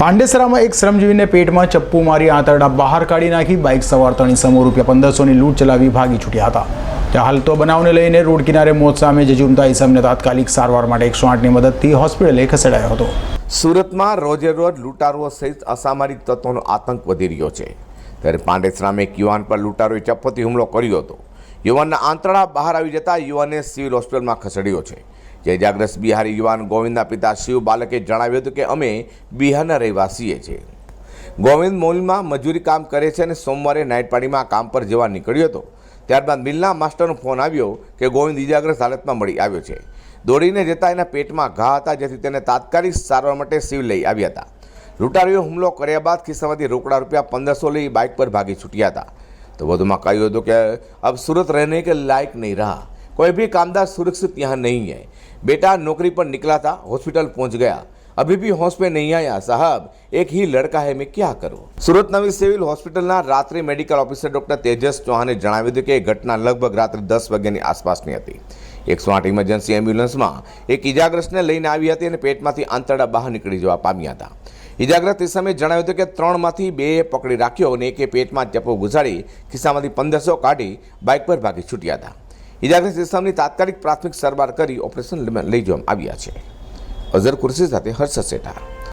પાંડેસરામાં એક શ્રમજીવીને પેટમાં ચપ્પુ મારી આંતરડા બહાર કાઢી નાખી બાઇક સવાર ત્રણેય સમૂહ ₹1500ની લૂંટ ચલાવી ભાગી છૂટ્યા હતા। ત્યાં હાલ તો બનાવને લઈને રોડ કિનારે મોત સામે ઝઝૂમતા ઈસમને તાત્કાલિક સારવાર માટે 108ની મદદથી હોસ્પિટલે ખસેડાયો હતો। સુરતમાં રોજે રોજ લૂંટારુઓ સહિત અસામરિક તત્વોનો આતંક વધી રહ્યો છે, ત્યારે પાંડેસરામાં એક યુવાન પર લૂંટારોએ ચપ્પુથી હુમલો કર્યો હતો। યુવાનના આંતરડા બહાર આવી જતા યુવાનને સિવિલ હોસ્પિટલમાં ખસેડ્યો છે। જે ઇજાગ્રસ્ત બિહારી યુવાન ગોવિંદના પિતા શિવ બાલકે જણાવ્યું હતું કે અમે બિહારના રહેવાસીએ છીએ। ગોવિંદ મોલમાં મજૂરી કામ કરે છે અને સોમવારે નાઇટ પાર્ટીમાં કામ પર જવા નીકળ્યો હતો। ત્યારબાદ મિલના માસ્ટરનો ફોન આવ્યો કે ગોવિંદ ઇજાગ્રસ્ત હાલતમાં મળી આવ્યો છે। દોડીને જતા એના પેટમાં ઘા હતા, જેથી તેને તાત્કાલિક સારવાર માટે સિવિલ લઈ આવ્યા હતા। લૂંટારીઓએ હુમલો કર્યા બાદ ખિસ્સામાંથી રોકડા ₹1500 લઈ બાઇક પર ભાગી છૂટ્યા હતા। તો વધુમાં કહ્યું હતું કે अब सूरत रहने के लायक नहीं रहा, कोई भी कामदार सुरक्षित यहाँ नहीं है। बेटा नौकरी पर निकला था, हॉस्पिटल पहुंच गया, अभी भी होश में नहीं आया। साहब एक ही लड़का है, मैं क्या करूं। સુરત નવી સિવિલ હોસ્પિટલના રાત્રિ મેડિકલ ઓફિસર ડોક્ટર તેજસ ચૌહાણે જણાવ્યું હતું કે ઘટના લગભગ રાત્રે 10 વાગ્યાની આસપાસની હતી। 108 ઇમરજન્સી એમ્બ્યુલન્સમાં એક ઇજાગ્રસ્તને લઈને આવી હતી અને પેટમાંથી આંતરડા બહાર નીકળી જવા પામ્યા હતા। ઇજાગ્રસ્ત ઇસમે જણાવ્યું હતું કે 3માંથી 2 પકડી રાખ્યો અને એકે પેટમાં ચપ્પુ ઘુસાડી ખિસ્સામાંથી 1500 કાઢી બાઇક પર ભાગી છૂટ્યા હતા। ઇજાગ્રસ્ત ઇસમની તાત્કાલિક પ્રાથમિક સારવાર કરી ઓપરેશન લઈ જવામાં આવ્યા છે। અઝર કુર્સી સાથે હર્ષદ સેઠા।